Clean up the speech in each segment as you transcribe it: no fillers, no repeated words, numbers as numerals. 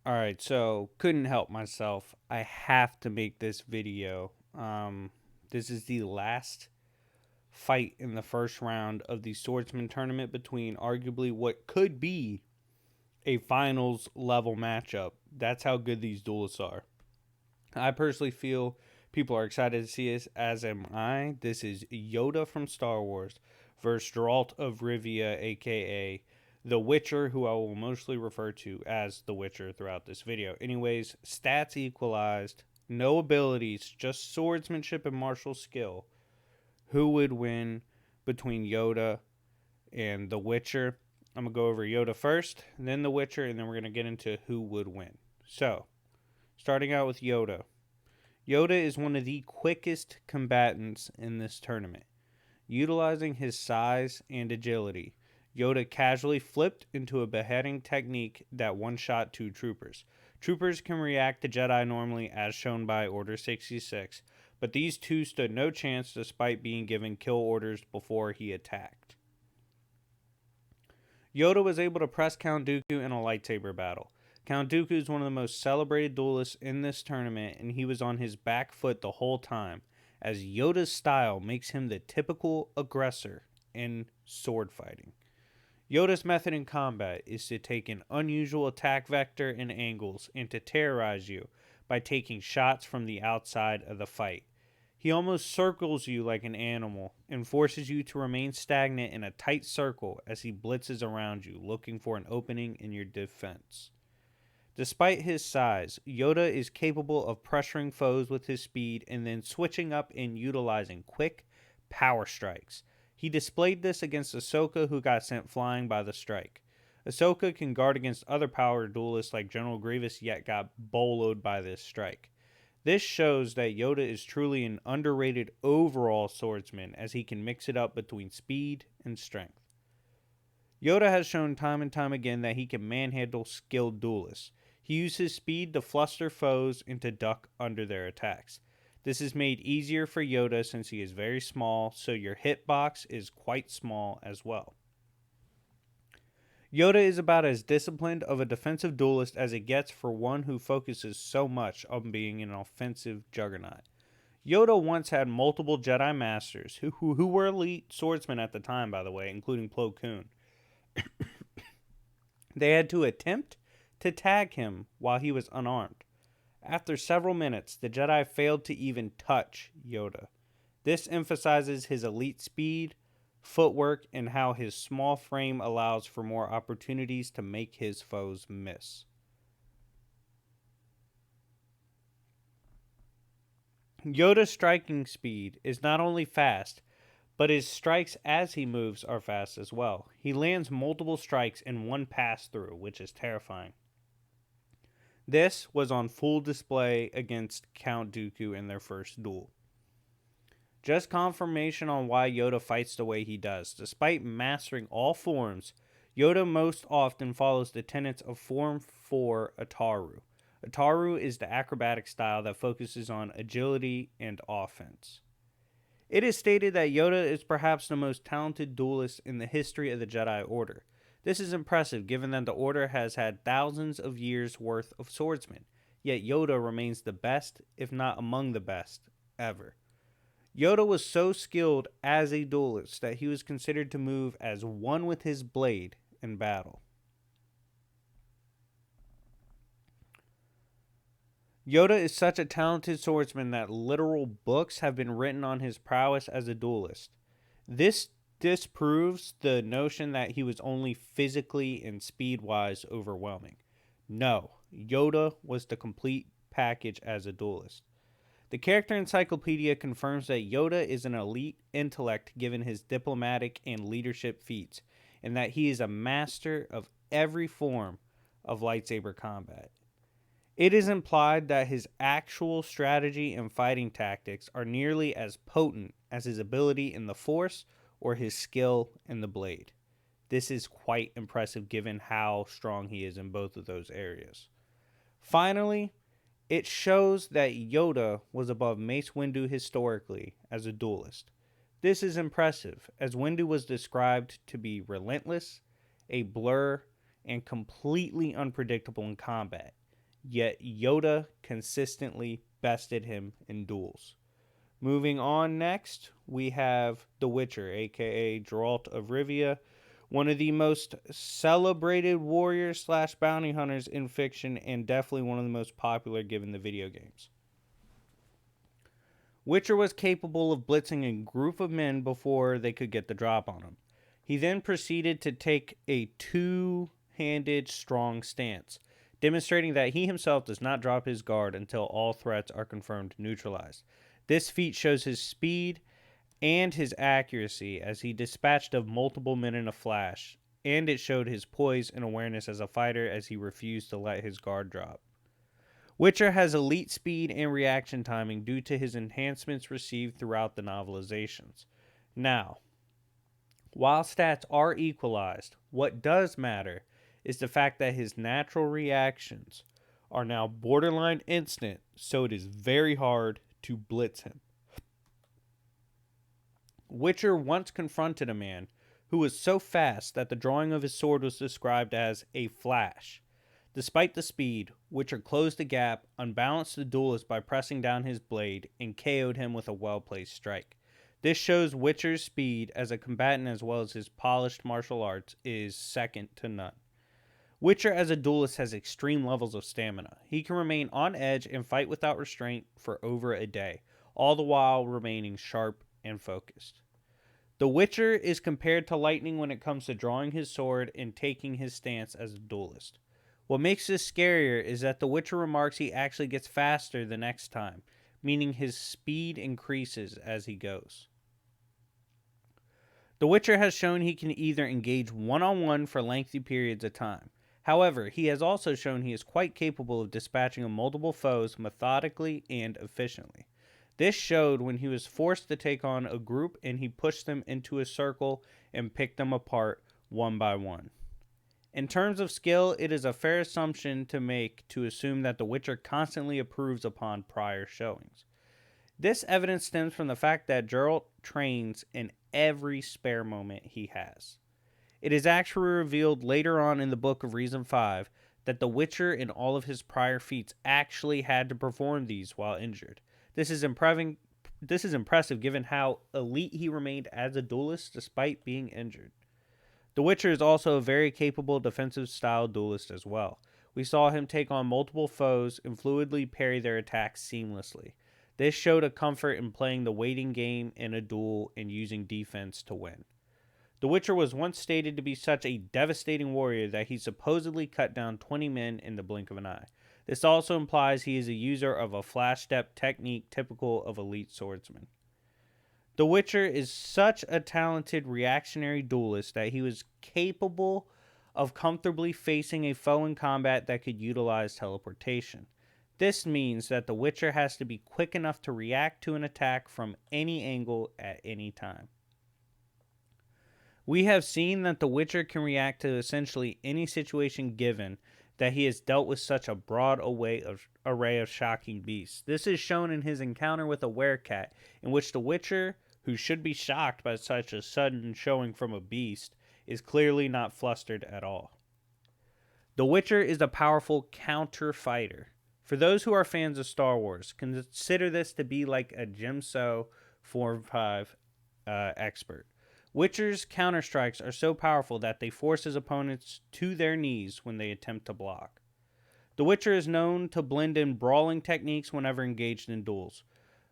Alright, so couldn't help myself. I have to make this video. This is the last fight in the first round of the Swordsman tournament between arguably what could be a finals level matchup. That's how good these duelists are. I personally feel people are excited to see this, as am I. This is Yoda from Star Wars versus Geralt of Rivia, aka The Witcher, who I will mostly refer to as The Witcher throughout this video. Anyways, stats equalized, no abilities, just swordsmanship and martial skill. Who would win between Yoda and The Witcher? I'm going to go over Yoda first, then The Witcher, and then we're going to get into who would win. So, starting out with Yoda. Yoda is one of the quickest combatants in this tournament. Utilizing his size and agility, Yoda casually flipped into a beheading technique that one-shot two troopers. Troopers can react to Jedi normally as shown by Order 66, but these two stood no chance despite being given kill orders before he attacked. Yoda was able to press Count Dooku in a lightsaber battle. Count Dooku is one of the most celebrated duelists in this tournament, and he was on his back foot the whole time, as Yoda's style makes him the typical aggressor in sword fighting. Yoda's method in combat is to take an unusual attack vector and angles and to terrorize you by taking shots from the outside of the fight. He almost circles you like an animal and forces you to remain stagnant in a tight circle as he blitzes around you, looking for an opening in your defense. Despite his size, Yoda is capable of pressuring foes with his speed and then switching up and utilizing quick power strikes. He displayed this against Ahsoka, who got sent flying by the strike. Ahsoka can guard against other power duelists like General Grievous, yet got boloed by this strike. This shows that Yoda is truly an underrated overall swordsman, as he can mix it up between speed and strength. Yoda has shown time and time again that he can manhandle skilled duelists. He uses speed to fluster foes and to duck under their attacks. This is made easier for Yoda since he is very small, so your hitbox is quite small as well. Yoda is about as disciplined of a defensive duelist as it gets for one who focuses so much on being an offensive juggernaut. Yoda once had multiple Jedi Masters, who were elite swordsmen at the time, by the way, including Plo Koon. They had to attempt to tag him while he was unarmed. After several minutes, the Jedi failed to even touch Yoda. This emphasizes his elite speed, footwork, and how his small frame allows for more opportunities to make his foes miss. Yoda's striking speed is not only fast, but his strikes as he moves are fast as well. He lands multiple strikes in one pass through, which is terrifying. This was on full display against Count Dooku in their first duel. Just confirmation on why Yoda fights the way he does. Despite mastering all forms, Yoda most often follows the tenets of Form 4 Ataru. Ataru is the acrobatic style that focuses on agility and offense. It is stated that Yoda is perhaps the most talented duelist in the history of the Jedi Order. This is impressive given that the Order has had thousands of years worth of swordsmen, yet Yoda remains the best, if not among the best, ever. Yoda was so skilled as a duelist that he was considered to move as one with his blade in battle. Yoda is such a talented swordsman that literal books have been written on his prowess as a duelist. This disproves the notion that he was only physically and speed-wise overwhelming. No, Yoda was the complete package as a duelist. The character encyclopedia confirms that Yoda is an elite intellect given his diplomatic and leadership feats, and that he is a master of every form of lightsaber combat. It is implied that his actual strategy and fighting tactics are nearly as potent as his ability in the Force or his skill in the blade. This is quite impressive given how strong he is in both of those areas. Finally, it shows that Yoda was above Mace Windu historically as a duelist. This is impressive, as Windu was described to be relentless, a blur, and completely unpredictable in combat. yet Yoda consistently bested him in duels. Moving on next, we have The Witcher, aka Geralt of Rivia, one of the most celebrated warriors slash bounty hunters in fiction, and definitely one of the most popular given the video games. Witcher was capable of blitzing a group of men before they could get the drop on him. He then proceeded to take a two-handed strong stance, demonstrating that he himself does not drop his guard until all threats are confirmed neutralized. This feat shows his speed and his accuracy as he dispatched of multiple men in a flash, and it showed his poise and awareness as a fighter as he refused to let his guard drop. Witcher has elite speed and reaction timing due to his enhancements received throughout the novelizations. Now, while stats are equalized, what does matter is the fact that his natural reactions are now borderline instant, so it is very hard to blitz him. Witcher once confronted a man who was so fast that the drawing of his sword was described as a flash. Despite the speed, Witcher closed the gap, unbalanced the duelist by pressing down his blade, and KO'd him with a well-placed strike. This shows Witcher's speed as a combatant as well as his polished martial arts is second to none. Witcher as a duelist has extreme levels of stamina. He can remain on edge and fight without restraint for over a day, all the while remaining sharp and focused. The Witcher is compared to lightning when it comes to drawing his sword and taking his stance as a duelist. What makes this scarier is that the Witcher remarks he actually gets faster the next time, meaning his speed increases as he goes. The Witcher has shown he can either engage one-on-one for lengthy periods of time. However, he has also shown he is quite capable of dispatching of multiple foes methodically and efficiently. This showed when he was forced to take on a group and he pushed them into a circle and picked them apart one by one. In terms of skill, it is a fair assumption to make to assume that the Witcher constantly improves upon prior showings. This evidence stems from the fact that Geralt trains in every spare moment he has. It is actually revealed later on in the Book of Reason 5 that the Witcher in all of his prior feats actually had to perform these while injured. This is impressive given how elite he remained as a duelist despite being injured. The Witcher is also a very capable defensive-style duelist as well. We saw him take on multiple foes and fluidly parry their attacks seamlessly. This showed a comfort in playing the waiting game in a duel and using defense to win. The Witcher was once stated to be such a devastating warrior that he supposedly cut down 20 men in the blink of an eye. This also implies he is a user of a flash step technique typical of elite swordsmen. The Witcher is such a talented reactionary duelist that he was capable of comfortably facing a foe in combat that could utilize teleportation. This means that the Witcher has to be quick enough to react to an attack from any angle at any time. We have seen that the Witcher can react to essentially any situation given that he has dealt with such a broad array of shocking beasts. This is shown in his encounter with a werecat, in which the Witcher, who should be shocked by such a sudden showing from a beast, is clearly not flustered at all. The Witcher is a powerful counter-fighter. For those who are fans of Star Wars, consider this to be like a Jimso Form 5 expert. Witcher's counter-strikes are so powerful that they force his opponents to their knees when they attempt to block. The Witcher is known to blend in brawling techniques whenever engaged in duels.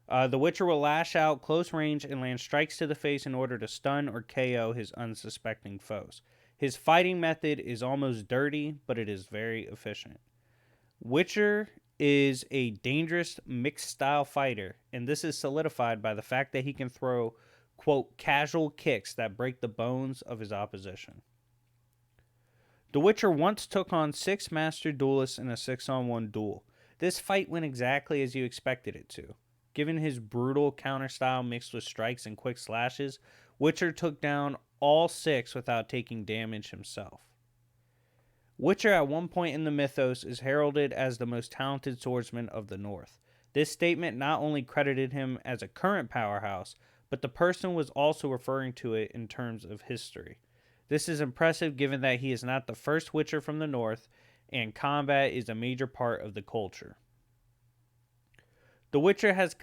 The Witcher will lash out close range and land strikes to the face in order to stun or KO his unsuspecting foes. His fighting method is almost dirty, but it is very efficient. Witcher is a dangerous mixed-style fighter, and this is solidified by the fact that he can throw, quote, casual kicks that break the bones of his opposition. The Witcher once took on 6 master duelists in a 6-on-1 duel. This fight went exactly as you expected it to. Given his brutal counter-style mixed with strikes and quick slashes, Witcher took down all 6 without taking damage himself. Witcher at one point in the mythos is heralded as the most talented swordsman of the North. This statement not only credited him as a current powerhouse, but the person was also referring to it in terms of history. This is impressive given that he is not the first Witcher from the North, and combat is a major part of the culture. The Witcher has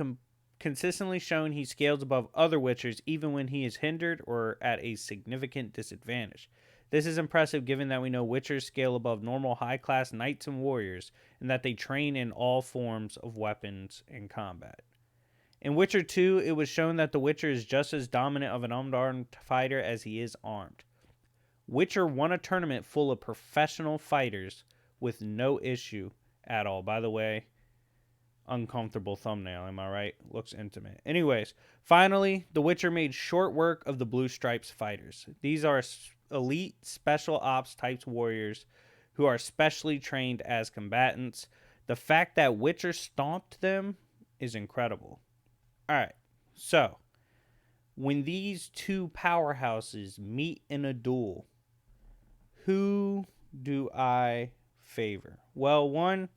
consistently shown he scales above other Witchers even when he is hindered or at a significant disadvantage. This is impressive given that we know Witchers scale above normal high class knights and warriors, and that they train in all forms of weapons and combat. In Witcher 2, it was shown that the Witcher is just as dominant of an unarmed fighter as he is armed. Witcher won a tournament full of professional fighters with no issue at all. By the way, uncomfortable thumbnail, am I right? Looks intimate. Anyways, finally, The Witcher made short work of the Blue Stripes fighters. These are elite special ops types warriors who are specially trained as combatants. The fact that Witcher stomped them is incredible. Alright, so when these two powerhouses meet in a duel, who do I favor? Well, one,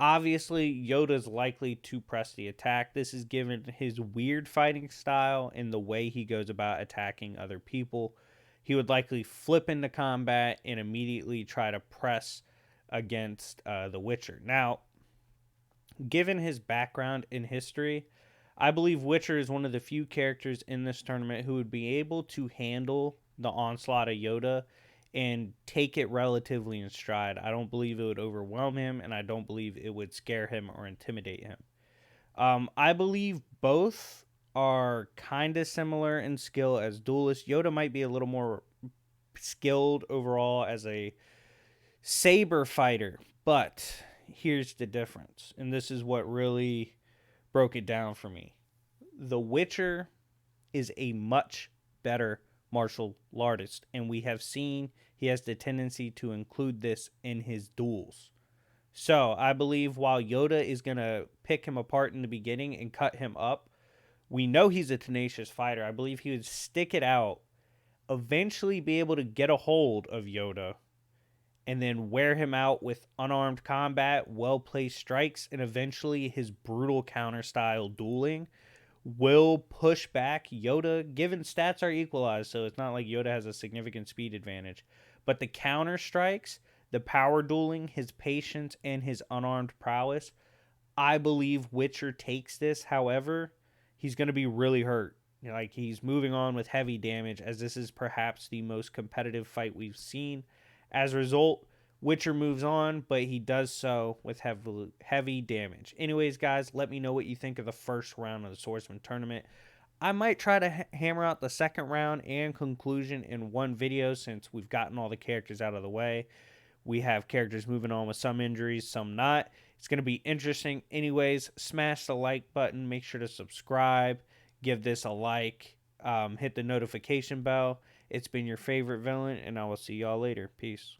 obviously, Yoda's likely to press the attack. This is given his weird fighting style and the way he goes about attacking other people. He would likely flip into combat and immediately try to press against the Witcher. Now, given his background in history, I believe Witcher is one of the few characters in this tournament who would be able to handle the onslaught of Yoda and take it relatively in stride. I don't believe it would overwhelm him, and I don't believe it would scare him or intimidate him. I believe both are kind of similar in skill as duelists. Yoda might be a little more skilled overall as a saber fighter, but here's the difference, and this is what really broke it down for me. The Witcher is a much better martial artist, and we have seen he has the tendency to include this in his duels. So I believe while Yoda is going to pick him apart in the beginning and cut him up, we know he's a tenacious fighter. I believe he would stick it out, eventually be able to get a hold of Yoda, and then wear him out with unarmed combat, well-placed strikes, and eventually his brutal counter-style dueling will push back Yoda, given stats are equalized, so it's not like Yoda has a significant speed advantage. But the counter strikes, the power dueling, his patience, and his unarmed prowess, I believe Witcher takes this. However, he's going to be really hurt. Like, he's moving on with heavy damage, as this is perhaps the most competitive fight we've seen. As a result, Witcher moves on, but he does so with heavy damage. Anyways, guys, let me know what you think of the first round of the Swordsman Tournament. I might try to hammer out the second round and conclusion in one video, since we've gotten all the characters out of the way. We have characters moving on with some injuries, some not. It's going to be interesting. Anyways, smash the like button. Make sure to subscribe. Give this a like. Hit the notification bell. It's been your favorite villain, and I will see y'all later. Peace.